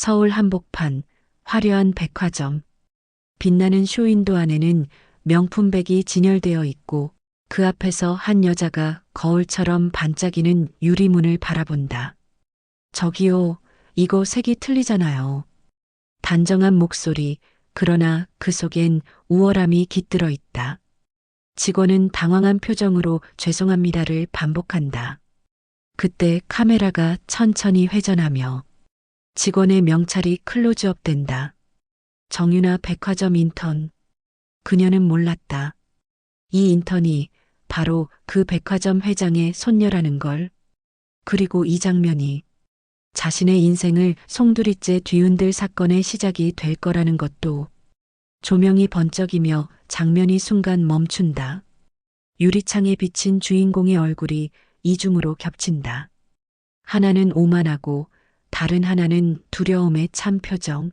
서울 한복판, 화려한 백화점. 빛나는 쇼윈도 안에는 명품백이 진열되어 있고 그 앞에서 한 여자가 거울처럼 반짝이는 유리문을 바라본다. 저기요, 이거 색이 틀리잖아요. 단정한 목소리, 그러나 그 속엔 우월함이 깃들어 있다. 직원은 당황한 표정으로 죄송합니다를 반복한다. 그때 카메라가 천천히 회전하며 직원의 명찰이 클로즈업 된다. 정유나 백화점 인턴. 그녀는 몰랐다. 이 인턴이 바로 그 백화점 회장의 손녀라는 걸. 그리고 이 장면이 자신의 인생을 송두리째 뒤흔들 사건의 시작이 될 거라는 것도. 조명이 번쩍이며 장면이 순간 멈춘다. 유리창에 비친 주인공의 얼굴이 이중으로 겹친다. 하나는 오만하고 다른 하나는 두려움에 찬 표정.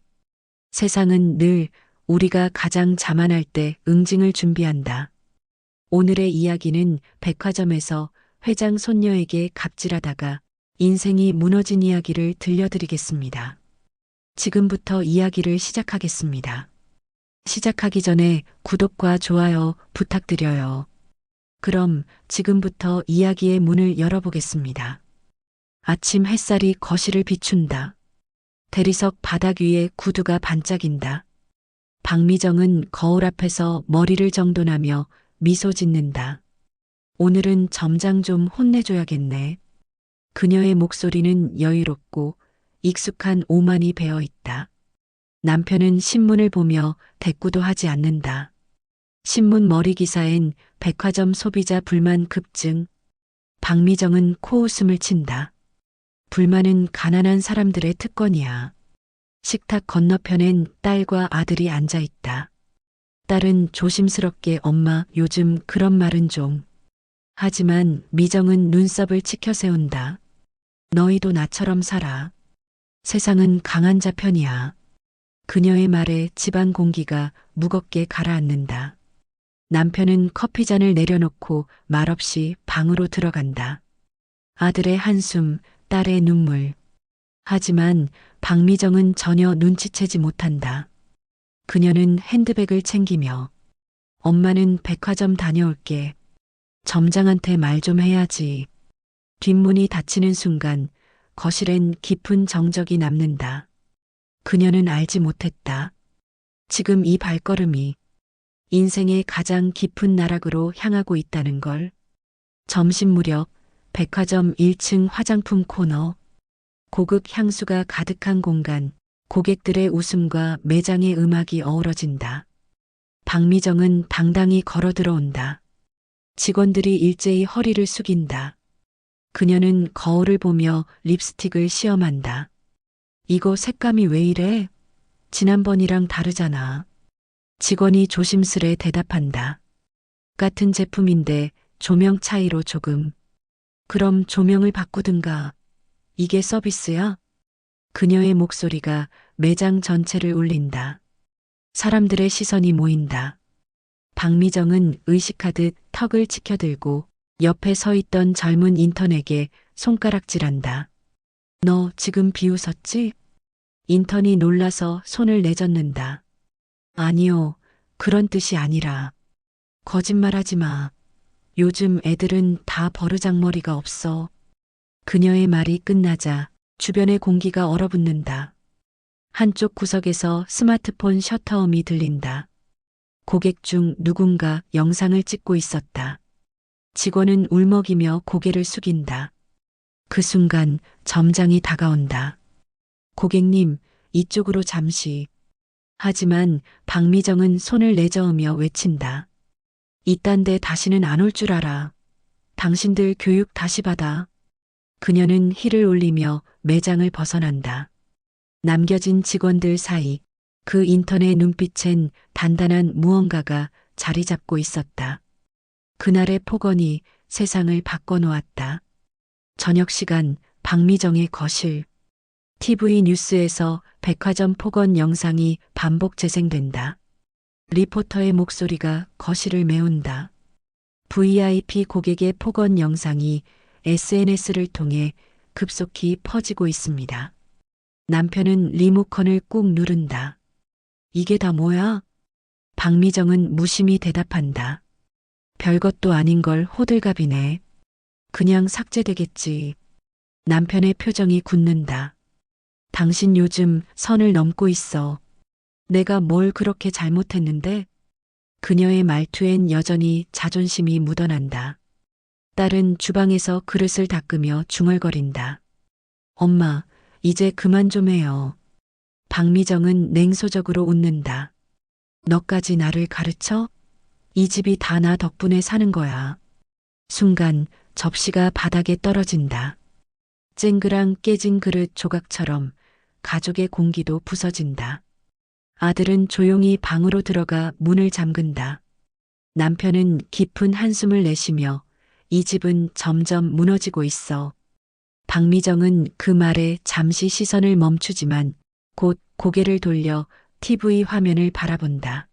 세상은 늘 우리가 가장 자만할 때 응징을 준비한다. 오늘의 이야기는 백화점에서 회장 손녀에게 갑질하다가 인생이 무너진 이야기를 들려드리겠습니다. 지금부터 이야기를 시작하겠습니다. 시작하기 전에 구독과 좋아요 부탁드려요. 그럼 지금부터 이야기의 문을 열어보겠습니다. 아침 햇살이 거실을 비춘다. 대리석 바닥 위에 구두가 반짝인다. 박미정은 거울 앞에서 머리를 정돈하며 미소 짓는다. 오늘은 점장 좀 혼내줘야겠네. 그녀의 목소리는 여유롭고 익숙한 오만이 배어 있다. 남편은 신문을 보며 대꾸도 하지 않는다. 신문 머리 기사엔 백화점 소비자 불만 급증. 박미정은 코웃음을 친다. 불만은 가난한 사람들의 특권이야. 식탁 건너편엔 딸과 아들이 앉아 있다. 딸은 조심스럽게 엄마 요즘 그런 말은 좀. 하지만 미정은 눈썹을 치켜 세운다. 너희도 나처럼 살아. 세상은 강한 자 편이야. 그녀의 말에 집안 공기가 무겁게 가라앉는다. 남편은 커피잔을 내려놓고 말없이 방으로 들어간다. 아들의 한숨, 딸의 눈물. 하지만 박미정은 전혀 눈치채지 못한다. 그녀는 핸드백을 챙기며 엄마는 백화점 다녀올게. 점장한테 말 좀 해야지. 뒷문이 닫히는 순간 거실엔 깊은 정적이 남는다. 그녀는 알지 못했다. 지금 이 발걸음이 인생의 가장 깊은 나락으로 향하고 있다는 걸. 점심 무렵 백화점 1층 화장품 코너. 고급 향수가 가득한 공간. 고객들의 웃음과 매장의 음악이 어우러진다. 박미정은 당당히 걸어 들어온다. 직원들이 일제히 허리를 숙인다. 그녀는 거울을 보며 립스틱을 시험한다. 이거 색감이 왜 이래? 지난번이랑 다르잖아. 직원이 조심스레 대답한다. 같은 제품인데 조명 차이로 조금. 그럼 조명을 바꾸든가. 이게 서비스야? 그녀의 목소리가 매장 전체를 울린다. 사람들의 시선이 모인다. 박미정은 의식하듯 턱을 치켜들고 옆에 서 있던 젊은 인턴에게 손가락질한다. 너 지금 비웃었지? 인턴이 놀라서 손을 내젓는다. 아니요, 그런 뜻이 아니라. 거짓말하지 마. 요즘 애들은 다 버르장머리가 없어. 그녀의 말이 끝나자 주변의 공기가 얼어붙는다. 한쪽 구석에서 스마트폰 셔터음이 들린다. 고객 중 누군가 영상을 찍고 있었다. 직원은 울먹이며 고개를 숙인다. 그 순간 점장이 다가온다. 고객님, 이쪽으로 잠시. 하지만 박미정은 손을 내저으며 외친다. 이딴 데 다시는 안 올 줄 알아. 당신들 교육 다시 받아. 그녀는 힐을 올리며 매장을 벗어난다. 남겨진 직원들 사이 그 인턴의 눈빛엔 단단한 무언가가 자리 잡고 있었다. 그날의 폭언이 세상을 바꿔놓았다. 저녁 시간 박미정의 거실. TV 뉴스에서 백화점 폭언 영상이 반복 재생된다. 리포터의 목소리가 거실을 메운다. VIP 고객의 폭언 영상이 SNS를 통해 급속히 퍼지고 있습니다. 남편은 리모컨을 꾹 누른다. 이게 다 뭐야? 박미정은 무심히 대답한다. 별것도 아닌 걸 호들갑이네. 그냥 삭제되겠지. 남편의 표정이 굳는다. 당신 요즘 선을 넘고 있어. 내가 뭘 그렇게 잘못했는데? 그녀의 말투엔 여전히 자존심이 묻어난다. 딸은 주방에서 그릇을 닦으며 중얼거린다. 엄마, 이제 그만 좀 해요. 박미정은 냉소적으로 웃는다. 너까지 나를 가르쳐? 이 집이 다 나 덕분에 사는 거야. 순간 접시가 바닥에 떨어진다. 쨍그랑 깨진 그릇 조각처럼 가족의 공기도 부서진다. 아들은 조용히 방으로 들어가 문을 잠근다. 남편은 깊은 한숨을 내쉬며 이 집은 점점 무너지고 있어. 박미정은 그 말에 잠시 시선을 멈추지만 곧 고개를 돌려 TV 화면을 바라본다.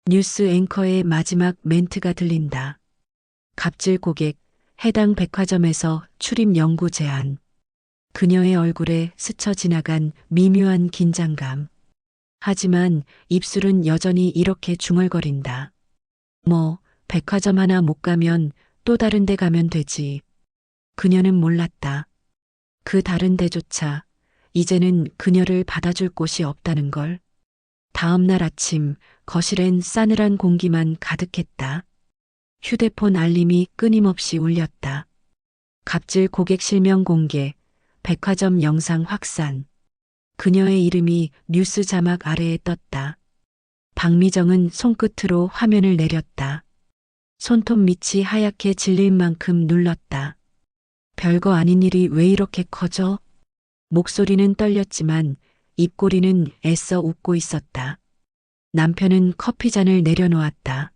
뉴스 앵커의 마지막 멘트가 들린다. 갑질 고객, 해당 백화점에서 출입 연구 제한. 그녀의 얼굴에 스쳐 지나간 미묘한 긴장감. 하지만 입술은 여전히 이렇게 중얼거린다. 뭐, 백화점 하나 못 가면 또 다른 데 가면 되지. 그녀는 몰랐다. 그 다른 데조차 이제는 그녀를 받아줄 곳이 없다는 걸. 다음 날 아침 거실엔 싸늘한 공기만 가득했다. 휴대폰 알림이 끊임없이 울렸다. 갑질 고객 실명 공개, 백화점 영상 확산. 그녀의 이름이 뉴스 자막 아래에 떴다. 박미정은 손끝으로 화면을 내렸다. 손톱 밑이 하얗게 질릴 만큼 눌렀다. 별거 아닌 일이 왜 이렇게 커져? 목소리는 떨렸지만 입꼬리는 애써 웃고 있었다. 남편은 커피잔을 내려놓았다.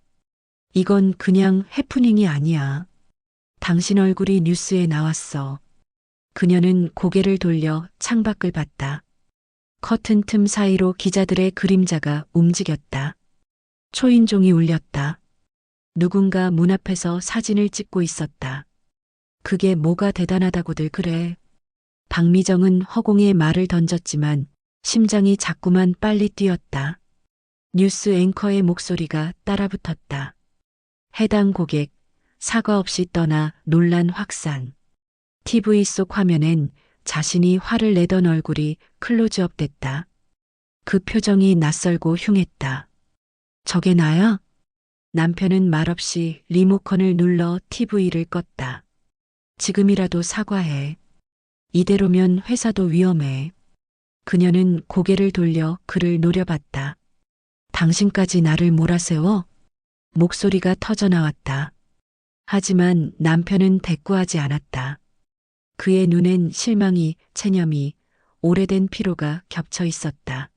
이건 그냥 해프닝이 아니야. 당신 얼굴이 뉴스에 나왔어. 그녀는 고개를 돌려 창밖을 봤다. 커튼 틈 사이로 기자들의 그림자가 움직였다. 초인종이 울렸다. 누군가 문 앞에서 사진을 찍고 있었다. 그게 뭐가 대단하다고들 그래. 박미정은 허공에 말을 던졌지만 심장이 자꾸만 빨리 뛰었다. 뉴스 앵커의 목소리가 따라붙었다. 해당 고객, 사과 없이 떠나 논란 확산. TV 속 화면엔 자신이 화를 내던 얼굴이 클로즈업 됐다. 그 표정이 낯설고 흉했다. 저게 나야? 남편은 말없이 리모컨을 눌러 TV를 껐다. 지금이라도 사과해. 이대로면 회사도 위험해. 그녀는 고개를 돌려 그를 노려봤다. 당신까지 나를 몰아세워? 목소리가 터져나왔다. 하지만 남편은 대꾸하지 않았다. 그의 눈엔 실망이, 체념이, 오래된 피로가 겹쳐 있었다.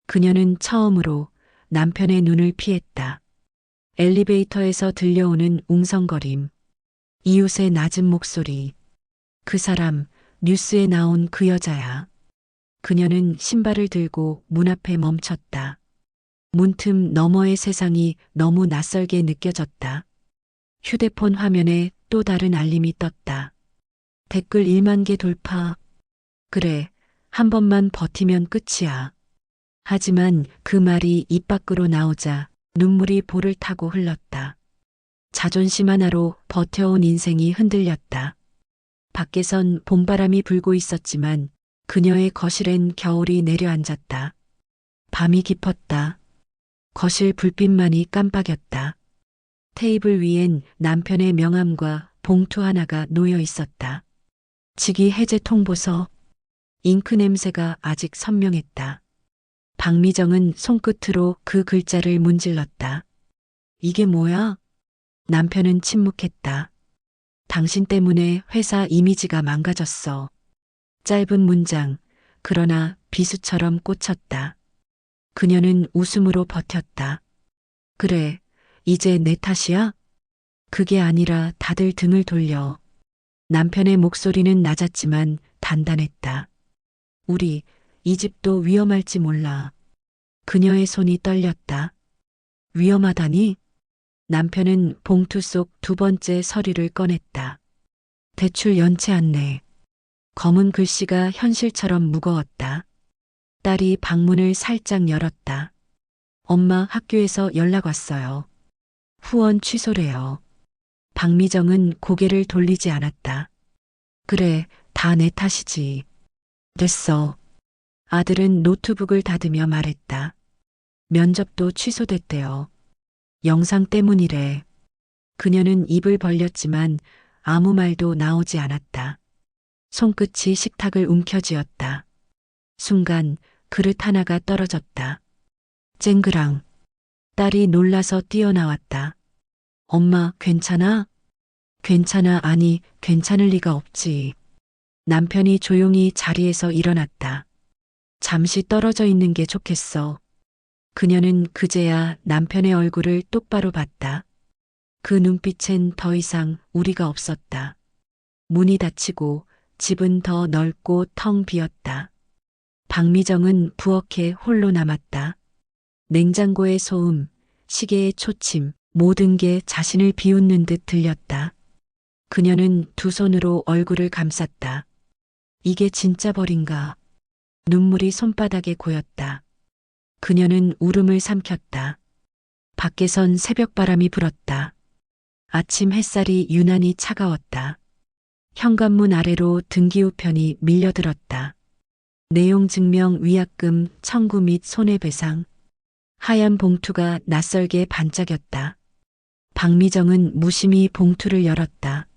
그녀는 처음으로 남편의 눈을 피했다. 엘리베이터에서 들려오는 웅성거림. 이웃의 낮은 목소리. 그 사람, 뉴스에 나온 그 여자야. 그녀는 신발을 들고 문 앞에 멈췄다. 문틈 너머의 세상이 너무 낯설게 느껴졌다. 휴대폰 화면에 또 다른 알림이 떴다. 댓글 1만 개 돌파. 그래, 한 번만 버티면 끝이야. 하지만 그 말이 입 밖으로 나오자 눈물이 볼을 타고 흘렀다. 자존심 하나로 버텨온 인생이 흔들렸다. 밖에선 봄바람이 불고 있었지만 그녀의 거실엔 겨울이 내려앉았다. 밤이 깊었다. 거실 불빛만이 깜빡였다. 테이블 위엔 남편의 명함과 봉투 하나가 놓여 있었다. 직위 해제 통보서. 잉크 냄새가 아직 선명했다. 박미정은 손끝으로 그 글자를 문질렀다. 이게 뭐야? 남편은 침묵했다. 당신 때문에 회사 이미지가 망가졌어. 짧은 문장, 그러나 비수처럼 꽂혔다. 그녀는 웃음으로 버텼다. 그래, 이제 내 탓이야? 그게 아니라 다들 등을 돌려. 남편의 목소리는 낮았지만 단단했다. 우리, 이 집도 위험할지 몰라. 그녀의 손이 떨렸다. 위험하다니? 남편은 봉투 속 두 번째 서류를 꺼냈다. 대출 연체 안내. 검은 글씨가 현실처럼 무거웠다. 딸이 방문을 살짝 열었다. 엄마 학교에서 연락 왔어요. 후원 취소래요. 박미정은 고개를 돌리지 않았다. 그래, 다 내 탓이지. 됐어. 아들은 노트북을 닫으며 말했다. 면접도 취소됐대요. 영상 때문이래. 그녀는 입을 벌렸지만 아무 말도 나오지 않았다. 손끝이 식탁을 움켜쥐었다. 순간 그릇 하나가 떨어졌다. 쨍그랑. 딸이 놀라서 뛰어나왔다. 엄마, 괜찮아? 괜찮아, 아니, 괜찮을 리가 없지. 남편이 조용히 자리에서 일어났다. 잠시 떨어져 있는 게 좋겠어. 그녀는 그제야 남편의 얼굴을 똑바로 봤다. 그 눈빛엔 더 이상 우리가 없었다. 문이 닫히고 집은 더 넓고 텅 비었다. 박미정은 부엌에 홀로 남았다. 냉장고의 소음, 시계의 초침, 모든 게 자신을 비웃는 듯 들렸다. 그녀는 두 손으로 얼굴을 감쌌다. 이게 진짜 벌인가? 눈물이 손바닥에 고였다. 그녀는 울음을 삼켰다. 밖에선 새벽바람이 불었다. 아침 햇살이 유난히 차가웠다. 현관문 아래로 등기우편이 밀려들었다. 내용 증명 위약금 청구 및 손해배상. 하얀 봉투가 낯설게 반짝였다. 박미정은 무심히 봉투를 열었다.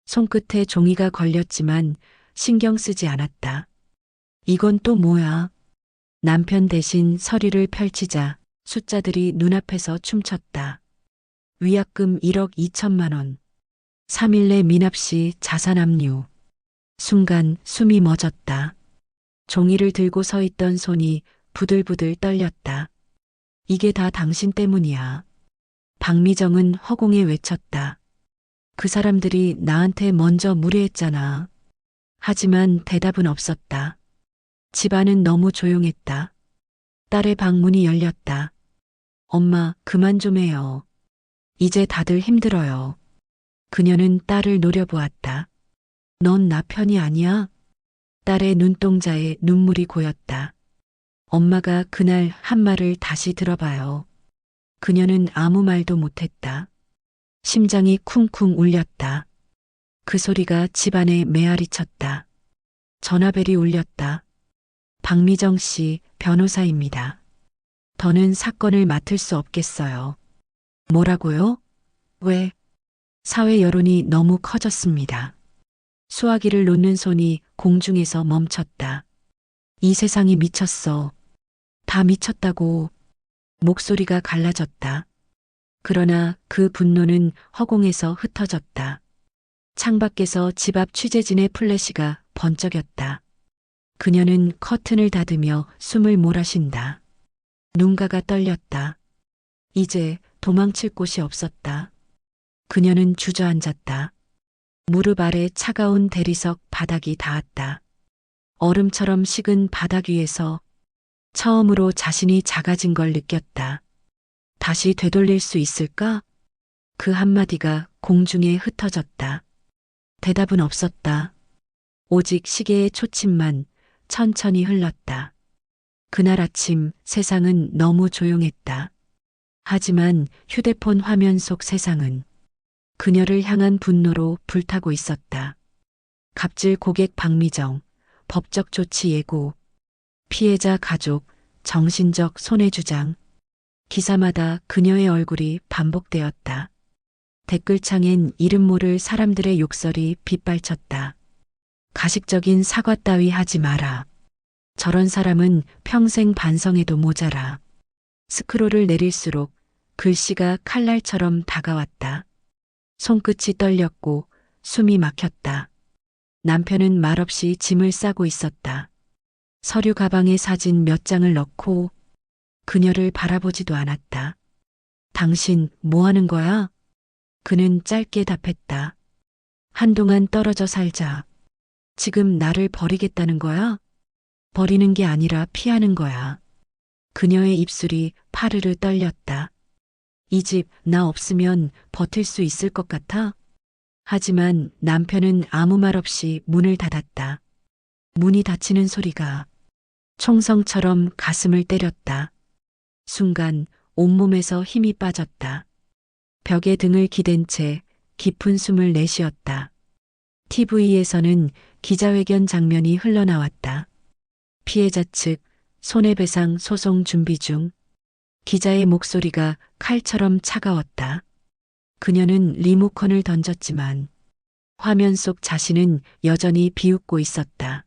손끝에 종이가 걸렸지만 신경 쓰지 않았다. 이건 또 뭐야? 남편 대신 서류를 펼치자 숫자들이 눈앞에서 춤췄다. 위약금 1억 2천만 원. 3일 내 미납 시 자산 압류. 순간 숨이 멎었다. 종이를 들고 서 있던 손이 부들부들 떨렸다. 이게 다 당신 때문이야. 박미정은 허공에 외쳤다. 그 사람들이 나한테 먼저 무례했잖아. 하지만 대답은 없었다. 집안은 너무 조용했다. 딸의 방문이 열렸다. 엄마, 그만 좀 해요. 이제 다들 힘들어요. 그녀는 딸을 노려보았다. 넌 나 편이 아니야? 딸의 눈동자에 눈물이 고였다. 엄마가 그날 한 말을 다시 들어봐요. 그녀는 아무 말도 못했다. 심장이 쿵쿵 울렸다. 그 소리가 집안에 메아리 쳤다. 전화벨이 울렸다. 박미정 씨, 변호사입니다. 더는 사건을 맡을 수 없겠어요. 뭐라고요? 왜? 사회 여론이 너무 커졌습니다. 수화기를 놓는 손이 공중에서 멈췄다. 이 세상이 미쳤어. 다 미쳤다고. 목소리가 갈라졌다. 그러나 그 분노는 허공에서 흩어졌다. 창밖에서 집 앞 취재진의 플래시가 번쩍였다. 그녀는 커튼을 닫으며 숨을 몰아쉰다. 눈가가 떨렸다. 이제 도망칠 곳이 없었다. 그녀는 주저앉았다. 무릎 아래 차가운 대리석 바닥이 닿았다. 얼음처럼 식은 바닥 위에서 처음으로 자신이 작아진 걸 느꼈다. 다시 되돌릴 수 있을까? 그 한마디가 공중에 흩어졌다. 대답은 없었다. 오직 시계의 초침만 천천히 흘렀다. 그날 아침 세상은 너무 조용했다. 하지만 휴대폰 화면 속 세상은 그녀를 향한 분노로 불타고 있었다. 갑질 고객 박미정, 법적 조치 예고, 피해자 가족, 정신적 손해주장. 기사마다 그녀의 얼굴이 반복되었다. 댓글창엔 이름 모를 사람들의 욕설이 빗발쳤다. 가식적인 사과 따위 하지 마라. 저런 사람은 평생 반성해도 모자라. 스크롤을 내릴수록 글씨가 칼날처럼 다가왔다. 손끝이 떨렸고 숨이 막혔다. 남편은 말없이 짐을 싸고 있었다. 서류 가방에 사진 몇 장을 넣고 그녀를 바라보지도 않았다. 당신 뭐 하는 거야? 그는 짧게 답했다. 한동안 떨어져 살자. 지금 나를 버리겠다는 거야? 버리는 게 아니라 피하는 거야. 그녀의 입술이 파르르 떨렸다. 이 집 나 없으면 버틸 수 있을 것 같아? 하지만 남편은 아무 말 없이 문을 닫았다. 문이 닫히는 소리가 총성처럼 가슴을 때렸다. 순간 온몸에서 힘이 빠졌다. 벽에 등을 기댄 채 깊은 숨을 내쉬었다. TV에서는 기자회견 장면이 흘러나왔다. 피해자 측 손해배상 소송 준비 중. 기자의 목소리가 칼처럼 차가웠다. 그녀는 리모컨을 던졌지만 화면 속 자신은 여전히 비웃고 있었다.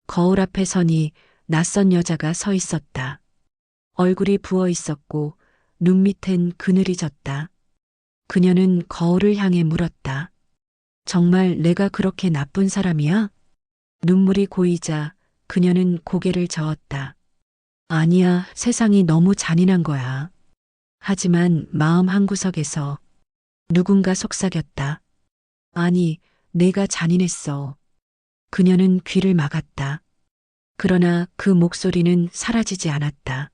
거울 앞에 서니 낯선 여자가 서 있었다. 얼굴이 부어 있었고 눈 밑엔 그늘이 졌다. 그녀는 거울을 향해 물었다. 정말 내가 그렇게 나쁜 사람이야? 눈물이 고이자 그녀는 고개를 저었다. 아니야, 세상이 너무 잔인한 거야. 하지만 마음 한구석에서 누군가 속삭였다. 아니, 내가 잔인했어. 그녀는 귀를 막았다. 그러나 그 목소리는 사라지지 않았다.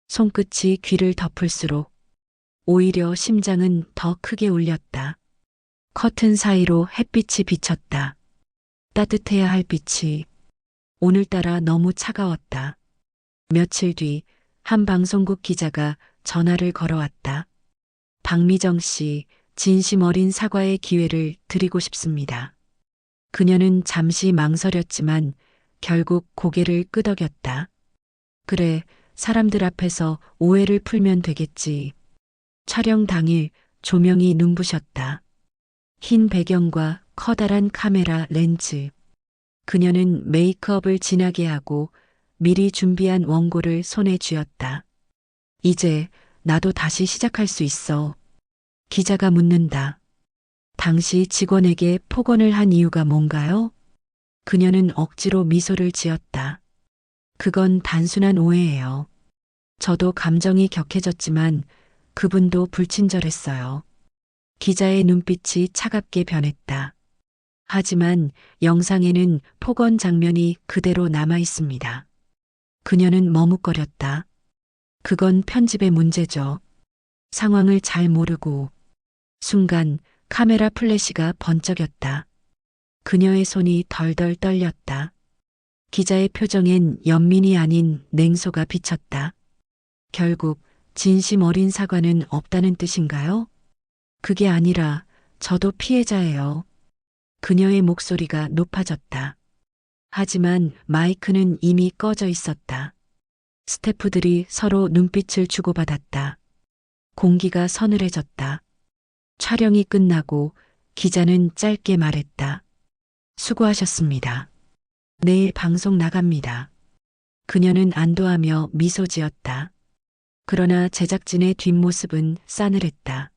손끝이 귀를 덮을수록 오히려 심장은 더 크게 울렸다. 커튼 사이로 햇빛이 비쳤다. 따뜻해야 할 빛이 오늘따라 너무 차가웠다. 며칠 뒤 한 방송국 기자가 전화를 걸어왔다. 박미정 씨, 진심 어린 사과의 기회를 드리고 싶습니다. 그녀는 잠시 망설였지만 결국 고개를 끄덕였다. 그래, 사람들 앞에서 오해를 풀면 되겠지. 촬영 당일 조명이 눈부셨다. 흰 배경과 커다란 카메라 렌즈. 그녀는 메이크업을 진하게 하고 미리 준비한 원고를 손에 쥐었다. 이제 나도 다시 시작할 수 있어. 기자가 묻는다. 당시 직원에게 폭언을 한 이유가 뭔가요? 그녀는 억지로 미소를 지었다. 그건 단순한 오해예요. 저도 감정이 격해졌지만 그분도 불친절했어요. 기자의 눈빛이 차갑게 변했다. 하지만 영상에는 폭언 장면이 그대로 남아 있습니다. 그녀는 머뭇거렸다. 그건 편집의 문제죠. 상황을 잘 모르고. 순간 카메라 플래시가 번쩍였다. 그녀의 손이 덜덜 떨렸다. 기자의 표정엔 연민이 아닌 냉소가 비쳤다. 결국 진심 어린 사과는 없다는 뜻인가요? 그게 아니라 저도 피해자예요. 그녀의 목소리가 높아졌다. 하지만 마이크는 이미 꺼져 있었다. 스태프들이 서로 눈빛을 주고받았다. 공기가 서늘해졌다. 촬영이 끝나고 기자는 짧게 말했다. 수고하셨습니다. 내일 방송 나갑니다. 그녀는 안도하며 미소 지었다. 그러나 제작진의 뒷모습은 싸늘했다.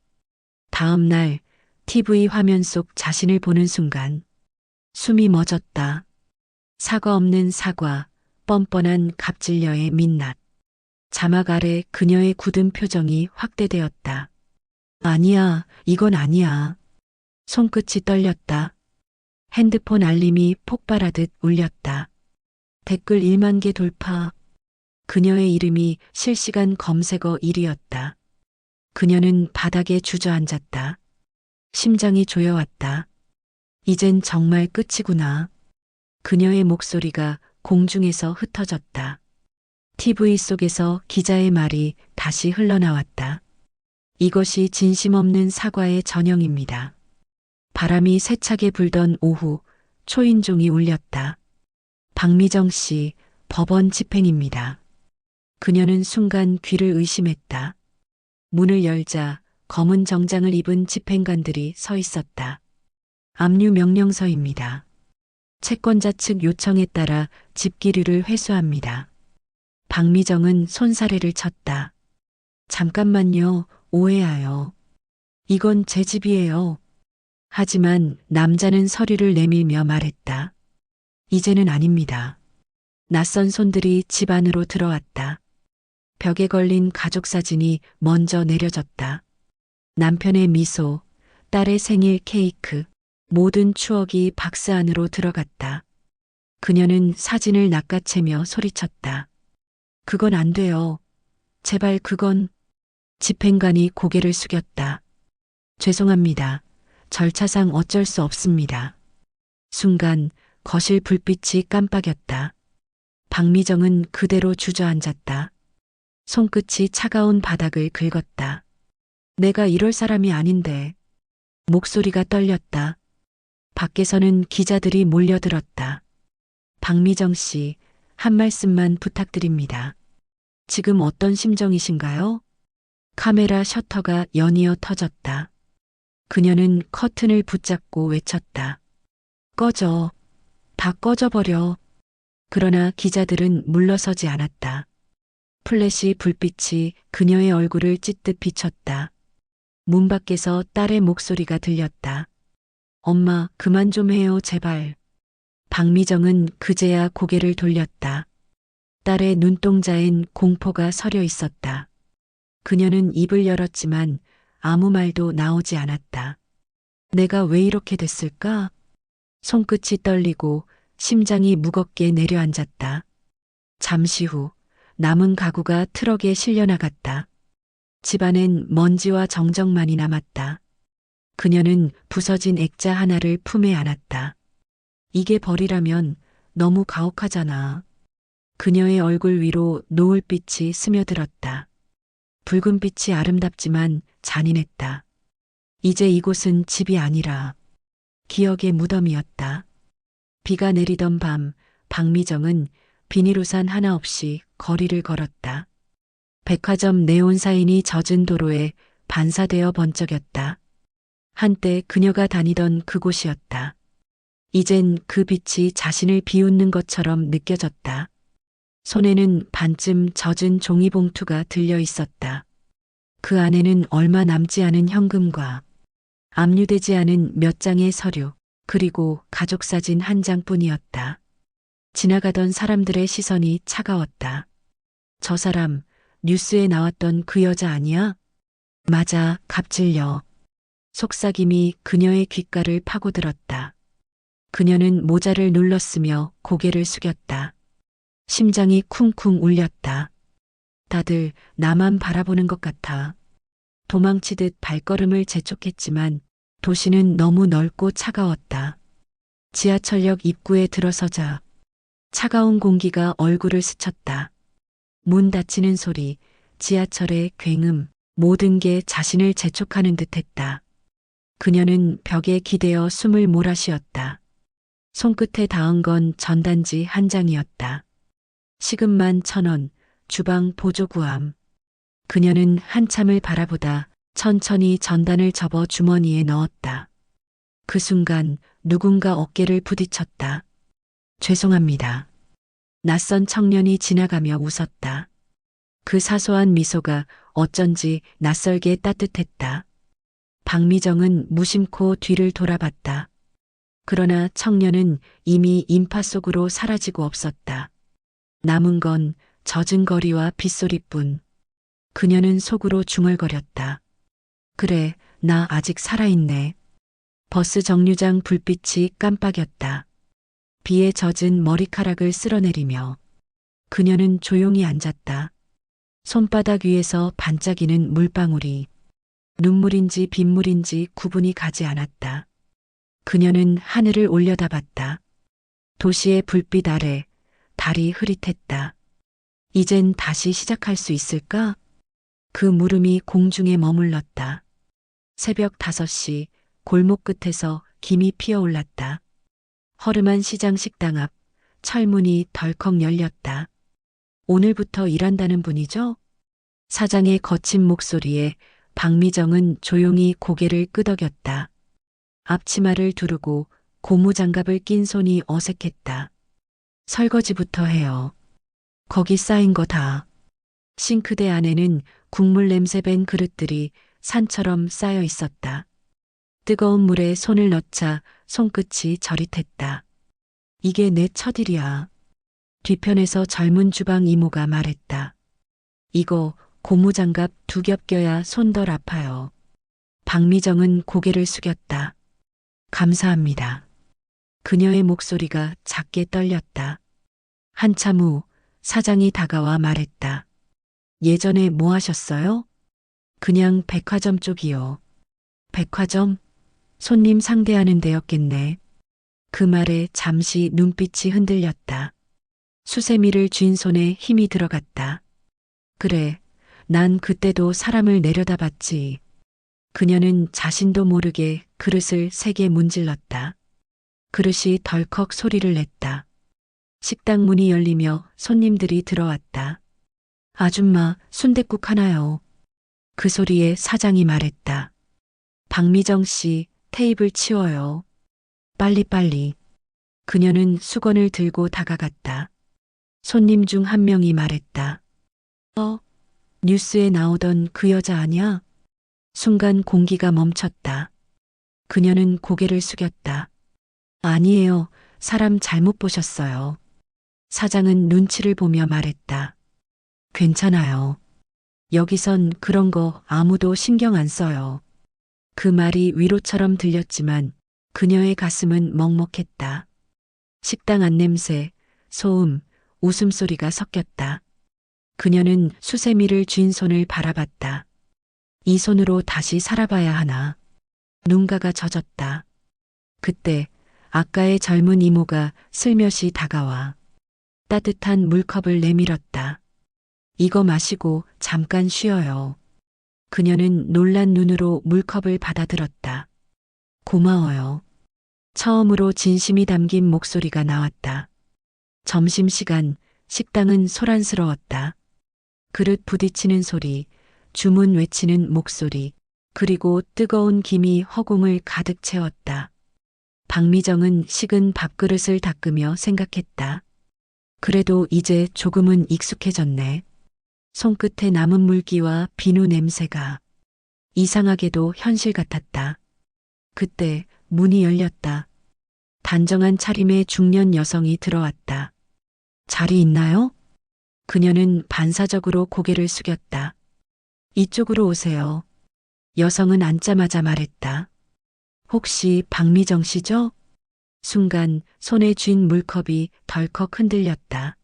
다음 날 TV 화면 속 자신을 보는 순간 숨이 멎었다. 사과 없는 사과, 뻔뻔한 갑질녀의 민낯. 자막 아래 그녀의 굳은 표정이 확대되었다. 아니야, 이건 아니야. 손끝이 떨렸다. 핸드폰 알림이 폭발하듯 울렸다. 댓글 1만 개 돌파. 그녀의 이름이 실시간 검색어 1위였다. 그녀는 바닥에 주저앉았다. 심장이 조여왔다. 이젠 정말 끝이구나. 그녀의 목소리가 공중에서 흩어졌다. TV 속에서 기자의 말이 다시 흘러나왔다. 이것이 진심 없는 사과의 전형입니다. 바람이 세차게 불던 오후 초인종이 울렸다. 박미정 씨, 법원 집행입니다. 그녀는 순간 귀를 의심했다. 문을 열자 검은 정장을 입은 집행관들이 서 있었다. 압류 명령서입니다. 채권자 측 요청에 따라 집기류를 회수합니다. 박미정은 손사래를 쳤다. 잠깐만요, 오해하여. 이건 제 집이에요. 하지만 남자는 서류를 내밀며 말했다. 이제는 아닙니다. 낯선 손들이 집 안으로 들어왔다. 벽에 걸린 가족 사진이 먼저 내려졌다. 남편의 미소, 딸의 생일 케이크, 모든 추억이 박스 안으로 들어갔다. 그녀는 사진을 낚아채며 소리쳤다. 그건 안 돼요. 제발 그건. 집행관이 고개를 숙였다. 죄송합니다. 절차상 어쩔 수 없습니다. 순간 거실 불빛이 깜빡였다. 박미정은 그대로 주저앉았다. 손끝이 차가운 바닥을 긁었다. 내가 이럴 사람이 아닌데. 목소리가 떨렸다. 밖에서는 기자들이 몰려들었다. 박미정 씨, 한 말씀만 부탁드립니다. 지금 어떤 심정이신가요? 카메라 셔터가 연이어 터졌다. 그녀는 커튼을 붙잡고 외쳤다. 꺼져. 다 꺼져버려. 그러나 기자들은 물러서지 않았다. 플래시 불빛이 그녀의 얼굴을 찢듯 비쳤다. 문 밖에서 딸의 목소리가 들렸다. 엄마, 그만 좀 해요, 제발. 박미정은 그제야 고개를 돌렸다. 딸의 눈동자엔 공포가 서려 있었다. 그녀는 입을 열었지만 아무 말도 나오지 않았다. 내가 왜 이렇게 됐을까? 손끝이 떨리고 심장이 무겁게 내려앉았다. 잠시 후 남은 가구가 트럭에 실려나갔다. 집안엔 먼지와 정적만이 남았다. 그녀는 부서진 액자 하나를 품에 안았다. 이게 벌이라면 너무 가혹하잖아. 그녀의 얼굴 위로 노을빛이 스며들었다. 붉은 빛이 아름답지만 잔인했다. 이제 이곳은 집이 아니라 기억의 무덤이었다. 비가 내리던 밤, 박미정은 비닐우산 하나 없이 거리를 걸었다. 백화점 네온 사인이 젖은 도로에 반사되어 번쩍였다. 한때 그녀가 다니던 그곳이었다. 이젠 그 빛이 자신을 비웃는 것처럼 느껴졌다. 손에는 반쯤 젖은 종이봉투가 들려 있었다. 그 안에는 얼마 남지 않은 현금과 압류되지 않은 몇 장의 서류, 그리고 가족사진 한 장뿐이었다. 지나가던 사람들의 시선이 차가웠다. 저 사람, 뉴스에 나왔던 그 여자 아니야? 맞아, 갑질녀. 속삭임이 그녀의 귓가를 파고들었다. 그녀는 모자를 눌렀으며 고개를 숙였다. 심장이 쿵쿵 울렸다. 다들 나만 바라보는 것 같아. 도망치듯 발걸음을 재촉했지만 도시는 너무 넓고 차가웠다. 지하철역 입구에 들어서자 차가운 공기가 얼굴을 스쳤다. 문 닫히는 소리, 지하철의 굉음, 모든 게 자신을 재촉하는 듯했다. 그녀는 벽에 기대어 숨을 몰아쉬었다. 손끝에 닿은 건 전단지 한 장이었다. 시급만 1,000원, 주방 보조구함. 그녀는 한참을 바라보다 천천히 전단을 접어 주머니에 넣었다. 그 순간 누군가 어깨를 부딪혔다. 죄송합니다. 낯선 청년이 지나가며 웃었다. 그 사소한 미소가 어쩐지 낯설게 따뜻했다. 박미정은 무심코 뒤를 돌아봤다. 그러나 청년은 이미 인파 속으로 사라지고 없었다. 남은 건 젖은 거리와 빗소리뿐. 그녀는 속으로 중얼거렸다. 그래, 나 아직 살아있네. 버스 정류장 불빛이 깜빡였다. 비에 젖은 머리카락을 쓸어내리며 그녀는 조용히 앉았다. 손바닥 위에서 반짝이는 물방울이 눈물인지 빗물인지 구분이 가지 않았다. 그녀는 하늘을 올려다봤다. 도시의 불빛 아래 달이 흐릿했다. 이젠 다시 시작할 수 있을까? 그 물음이 공중에 머물렀다. 새벽 5시 골목 끝에서 김이 피어올랐다. 허름한 시장 식당 앞 철문이 덜컥 열렸다. 오늘부터 일한다는 분이죠? 사장의 거친 목소리에 박미정은 조용히 고개를 끄덕였다. 앞치마를 두르고 고무장갑을 낀 손이 어색했다. 설거지부터 해요. 거기 쌓인 거 다. 싱크대 안에는 국물 냄새 밴 그릇들이 산처럼 쌓여 있었다. 뜨거운 물에 손을 넣자 손끝이 저릿했다. 이게 내 첫일이야. 뒤편에서 젊은 주방 이모가 말했다. 이거 고무장갑 2겹 껴야 손 덜 아파요. 박미정은 고개를 숙였다. 감사합니다. 그녀의 목소리가 작게 떨렸다. 한참 후 사장이 다가와 말했다. 예전에 뭐 하셨어요? 그냥 백화점 쪽이요. 백화점? 손님 상대하는 데였겠네. 그 말에 잠시 눈빛이 흔들렸다. 수세미를 쥔 손에 힘이 들어갔다. 그래, 난 그때도 사람을 내려다봤지. 그녀는 자신도 모르게 그릇을 세게 문질렀다. 그릇이 덜컥 소리를 냈다. 식당 문이 열리며 손님들이 들어왔다. 아줌마, 순댓국 하나요. 그 소리에 사장이 말했다. 박미정 씨, 테이블 치워요. 빨리빨리. 그녀는 수건을 들고 다가갔다. 손님 중 한 명이 말했다. 뉴스에 나오던 그 여자 아냐? 순간 공기가 멈췄다. 그녀는 고개를 숙였다. 아니에요. 사람 잘못 보셨어요. 사장은 눈치를 보며 말했다. 괜찮아요. 여기선 그런 거 아무도 신경 안 써요. 그 말이 위로처럼 들렸지만 그녀의 가슴은 먹먹했다. 식당 안 냄새, 소음, 웃음소리가 섞였다. 그녀는 수세미를 쥔 손을 바라봤다. 이 손으로 다시 살아봐야 하나. 눈가가 젖었다. 그때 아까의 젊은 이모가 슬며시 다가와 따뜻한 물컵을 내밀었다. 이거 마시고 잠깐 쉬어요. 그녀는 놀란 눈으로 물컵을 받아들었다. 고마워요. 처음으로 진심이 담긴 목소리가 나왔다. 점심시간, 식당은 소란스러웠다. 그릇 부딪히는 소리, 주문 외치는 목소리, 그리고 뜨거운 김이 허공을 가득 채웠다. 박미정은 식은 밥그릇을 닦으며 생각했다. 그래도 이제 조금은 익숙해졌네. 손끝에 남은 물기와 비누 냄새가 이상하게도 현실 같았다. 그때 문이 열렸다. 단정한 차림의 중년 여성이 들어왔다. 자리 있나요? 그녀는 반사적으로 고개를 숙였다. 이쪽으로 오세요. 여성은 앉자마자 말했다. 혹시 박미정 씨죠? 순간 손에 쥔 물컵이 덜컥 흔들렸다.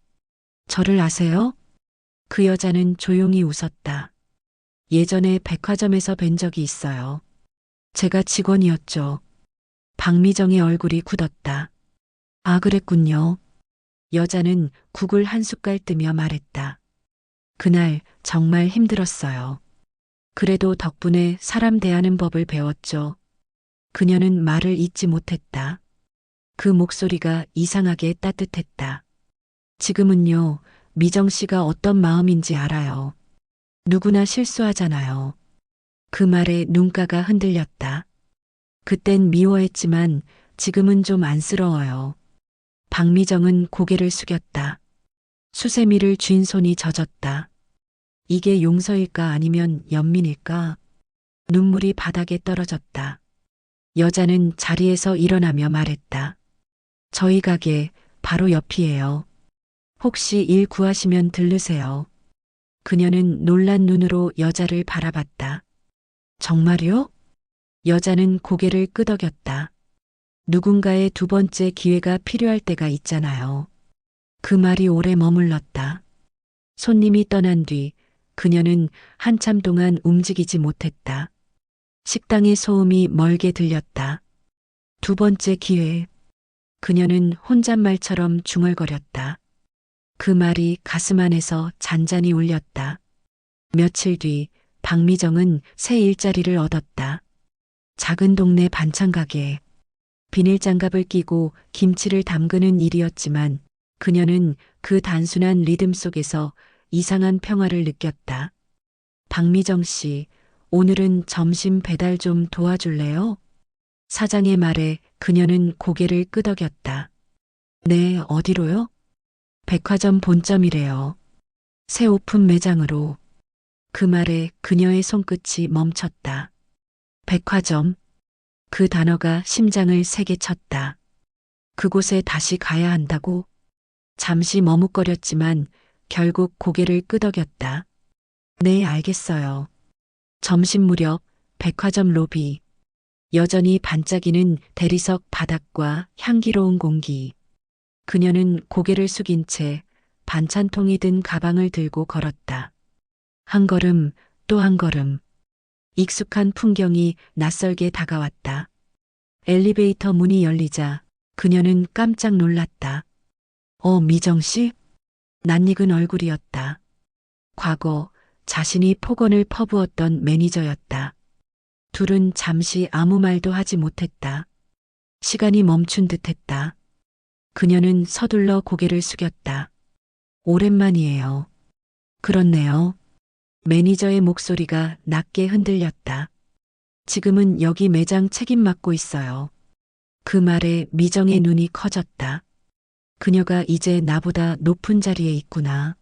저를 아세요? 그 여자는 조용히 웃었다. 예전에 백화점에서 뵌 적이 있어요. 제가 직원이었죠. 박미정의 얼굴이 굳었다. 아, 그랬군요. 여자는 국을 한 숟갈 뜨며 말했다. 그날 정말 힘들었어요. 그래도 덕분에 사람 대하는 법을 배웠죠. 그녀는 말을 잇지 못했다. 그 목소리가 이상하게 따뜻했다. 지금은요, 미정 씨가 어떤 마음인지 알아요. 누구나 실수하잖아요. 그 말에 눈가가 흔들렸다. 그땐 미워했지만 지금은 좀 안쓰러워요. 박미정은 고개를 숙였다. 수세미를 쥔 손이 젖었다. 이게 용서일까 아니면 연민일까? 눈물이 바닥에 떨어졌다. 여자는 자리에서 일어나며 말했다. 저희 가게 바로 옆이에요. 혹시 일 구하시면 들르세요. 그녀는 놀란 눈으로 여자를 바라봤다. 정말요? 여자는 고개를 끄덕였다. 누군가의 두 번째 기회가 필요할 때가 있잖아요. 그 말이 오래 머물렀다. 손님이 떠난 뒤 그녀는 한참 동안 움직이지 못했다. 식당의 소음이 멀게 들렸다. 두 번째 기회. 그녀는 혼잣말처럼 중얼거렸다. 그 말이 가슴 안에서 잔잔히 울렸다. 며칠 뒤 박미정은 새 일자리를 얻었다. 작은 동네 반찬 가게. 비닐장갑을 끼고 김치를 담그는 일이었지만 그녀는 그 단순한 리듬 속에서 이상한 평화를 느꼈다. 박미정 씨, 오늘은 점심 배달 좀 도와줄래요? 사장의 말에 그녀는 고개를 끄덕였다. 네, 어디로요? 백화점 본점이래요. 새 오픈 매장으로. 그 말에 그녀의 손끝이 멈췄다. 백화점. 그 단어가 심장을 세게 쳤다. 그곳에 다시 가야 한다고? 잠시 머뭇거렸지만 결국 고개를 끄덕였다. 네, 알겠어요. 점심 무렵 백화점 로비. 여전히 반짝이는 대리석 바닥과 향기로운 공기. 그녀는 고개를 숙인 채 반찬통이 든 가방을 들고 걸었다. 한 걸음, 또 한 걸음. 익숙한 풍경이 낯설게 다가왔다. 엘리베이터 문이 열리자 그녀는 깜짝 놀랐다. 미정 씨? 낯익은 얼굴이었다. 과거 자신이 폭언을 퍼부었던 매니저였다. 둘은 잠시 아무 말도 하지 못했다. 시간이 멈춘 듯했다. 그녀는 서둘러 고개를 숙였다. 오랜만이에요. 그렇네요. 매니저의 목소리가 낮게 흔들렸다. 지금은 여기 매장 책임 맡고 있어요. 그 말에 미정의 눈이 커졌다. 그녀가 이제 나보다 높은 자리에 있구나.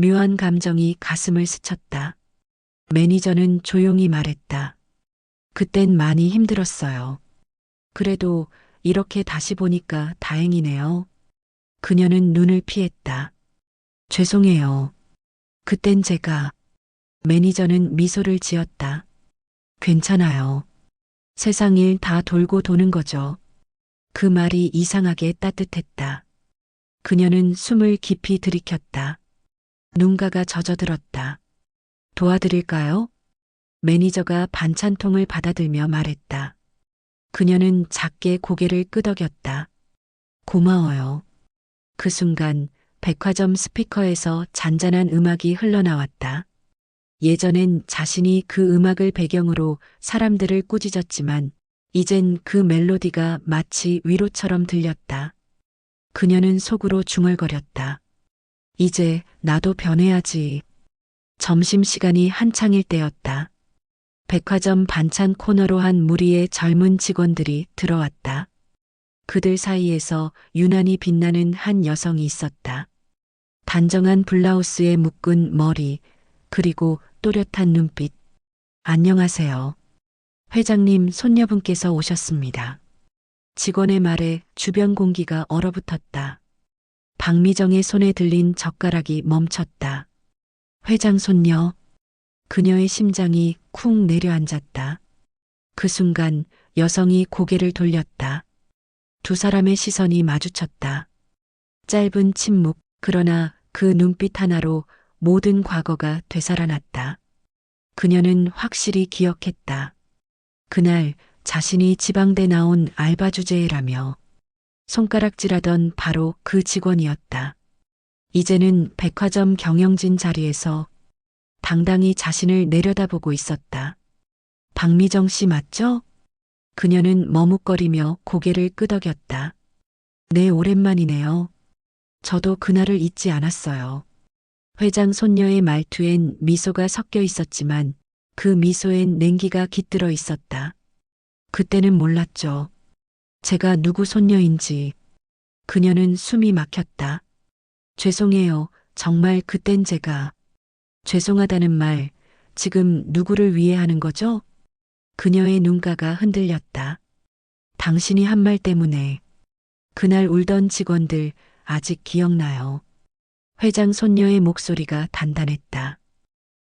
묘한 감정이 가슴을 스쳤다. 매니저는 조용히 말했다. 그땐 많이 힘들었어요. 그래도 이렇게 다시 보니까 다행이네요. 그녀는 눈을 피했다. 죄송해요. 그땐 제가. 매니저는 미소를 지었다. 괜찮아요. 세상 일 다 돌고 도는 거죠. 그 말이 이상하게 따뜻했다. 그녀는 숨을 깊이 들이켰다. 눈가가 젖어들었다. 도와드릴까요? 매니저가 반찬통을 받아들며 말했다. 그녀는 작게 고개를 끄덕였다. 고마워요. 그 순간 백화점 스피커에서 잔잔한 음악이 흘러나왔다. 예전엔 자신이 그 음악을 배경으로 사람들을 꾸짖었지만 이젠 그 멜로디가 마치 위로처럼 들렸다. 그녀는 속으로 중얼거렸다. 이제 나도 변해야지. 점심시간이 한창일 때였다. 백화점 반찬 코너로 한 무리의 젊은 직원들이 들어왔다. 그들 사이에서 유난히 빛나는 한 여성이 있었다. 단정한 블라우스에 묶은 머리, 그리고 또렷한 눈빛. 안녕하세요. 회장님 손녀분께서 오셨습니다. 직원의 말에 주변 공기가 얼어붙었다. 박미정의 손에 들린 젓가락이 멈췄다. 회장 손녀. 그녀의 심장이 쿵 내려앉았다. 그 순간 여성이 고개를 돌렸다. 두 사람의 시선이 마주쳤다. 짧은 침묵, 그러나 그 눈빛 하나로 모든 과거가 되살아났다. 그녀는 확실히 기억했다. 그날 자신이 지방대 나온 알바 주제라며 손가락질하던 바로 그 직원이었다. 이제는 백화점 경영진 자리에서 당당히 자신을 내려다보고 있었다. 박미정 씨 맞죠? 그녀는 머뭇거리며 고개를 끄덕였다. 네, 오랜만이네요. 저도 그날을 잊지 않았어요. 회장 손녀의 말투엔 미소가 섞여 있었지만 그 미소엔 냉기가 깃들어 있었다. 그때는 몰랐죠. 제가 누구 손녀인지. 그녀는 숨이 막혔다. 죄송해요. 정말 그땐 제가. 죄송하다는 말, 지금 누구를 위해 하는 거죠? 그녀의 눈가가 흔들렸다. 당신이 한 말 때문에. 그날 울던 직원들 아직 기억나요. 회장 손녀의 목소리가 단단했다.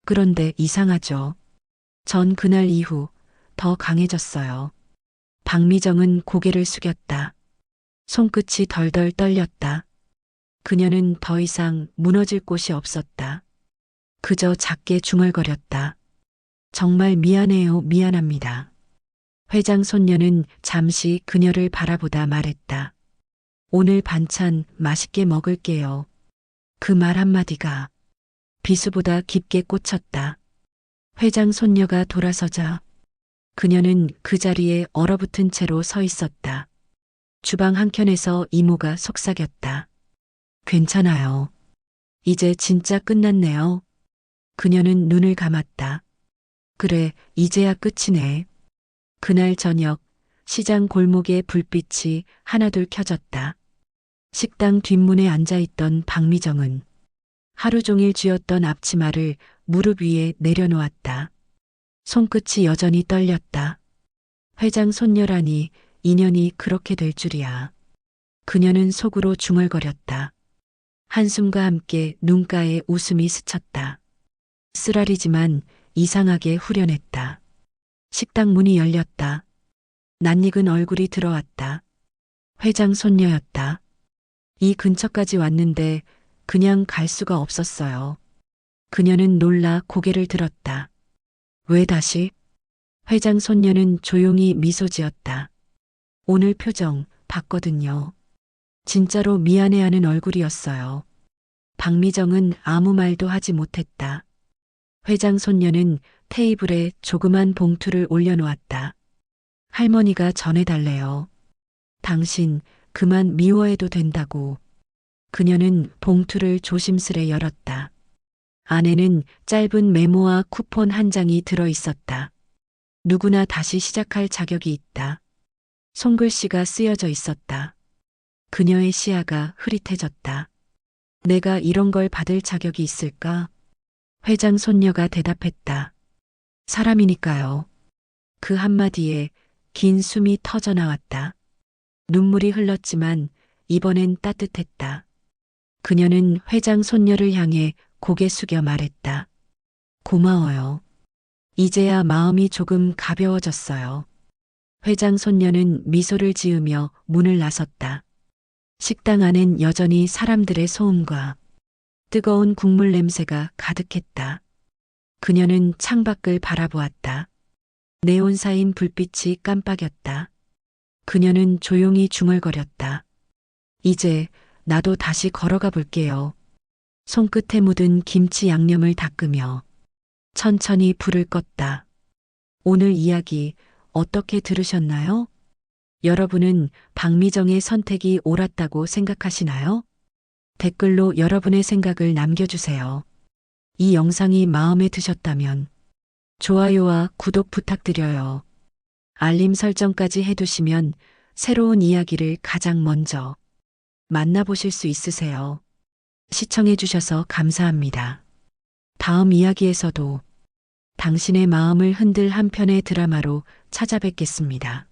그런데 이상하죠. 전 그날 이후 더 강해졌어요. 박미정은 고개를 숙였다. 손끝이 덜덜 떨렸다. 그녀는 더 이상 무너질 곳이 없었다. 그저 작게 중얼거렸다. 정말 미안해요, 미안합니다. 회장 손녀는 잠시 그녀를 바라보다 말했다. 오늘 반찬 맛있게 먹을게요. 그 말 한마디가 비수보다 깊게 꽂혔다. 회장 손녀가 돌아서자 그녀는 그 자리에 얼어붙은 채로 서 있었다. 주방 한켠에서 이모가 속삭였다. 괜찮아요. 이제 진짜 끝났네요. 그녀는 눈을 감았다. 그래, 이제야 끝이네. 그날 저녁 시장 골목의 불빛이 하나둘 켜졌다. 식당 뒷문에 앉아있던 박미정은 하루 종일 쥐었던 앞치마를 무릎 위에 내려놓았다. 손끝이 여전히 떨렸다. 회장 손녀라니 인연이 그렇게 될 줄이야. 그녀는 속으로 중얼거렸다. 한숨과 함께 눈가에 웃음이 스쳤다. 쓰라리지만 이상하게 후련했다. 식당 문이 열렸다. 낯익은 얼굴이 들어왔다. 회장 손녀였다. 이 근처까지 왔는데 그냥 갈 수가 없었어요. 그녀는 놀라 고개를 들었다. 왜 다시? 회장 손녀는 조용히 미소 지었다. 오늘 표정 봤거든요. 진짜로 미안해하는 얼굴이었어요. 박미정은 아무 말도 하지 못했다. 회장 손녀는 테이블에 조그만 봉투를 올려놓았다. 할머니가 전해달래요. 당신 그만 미워해도 된다고. 그녀는 봉투를 조심스레 열었다. 안에는 짧은 메모와 쿠폰 한 장이 들어 있었다. 누구나 다시 시작할 자격이 있다. 손글씨가 쓰여져 있었다. 그녀의 시야가 흐릿해졌다. 내가 이런 걸 받을 자격이 있을까? 회장 손녀가 대답했다. 사람이니까요. 그 한마디에 긴 숨이 터져 나왔다. 눈물이 흘렀지만 이번엔 따뜻했다. 그녀는 회장 손녀를 향해 고개 숙여 말했다. 고마워요. 이제야 마음이 조금 가벼워졌어요. 회장 손녀는 미소를 지으며 문을 나섰다. 식당 안엔 여전히 사람들의 소음과 뜨거운 국물 냄새가 가득했다. 그녀는 창밖을 바라보았다. 네온 사인 불빛이 깜빡였다. 그녀는 조용히 중얼거렸다. 이제 나도 다시 걸어가 볼게요. 손끝에 묻은 김치 양념을 닦으며 천천히 불을 껐다. 오늘 이야기 어떻게 들으셨나요? 여러분은 박미정의 선택이 옳았다고 생각하시나요? 댓글로 여러분의 생각을 남겨주세요. 이 영상이 마음에 드셨다면 좋아요와 구독 부탁드려요. 알림 설정까지 해두시면 새로운 이야기를 가장 먼저 만나보실 수 있으세요. 시청해주셔서 감사합니다. 다음 이야기에서도 당신의 마음을 흔들 한 편의 드라마로 찾아뵙겠습니다.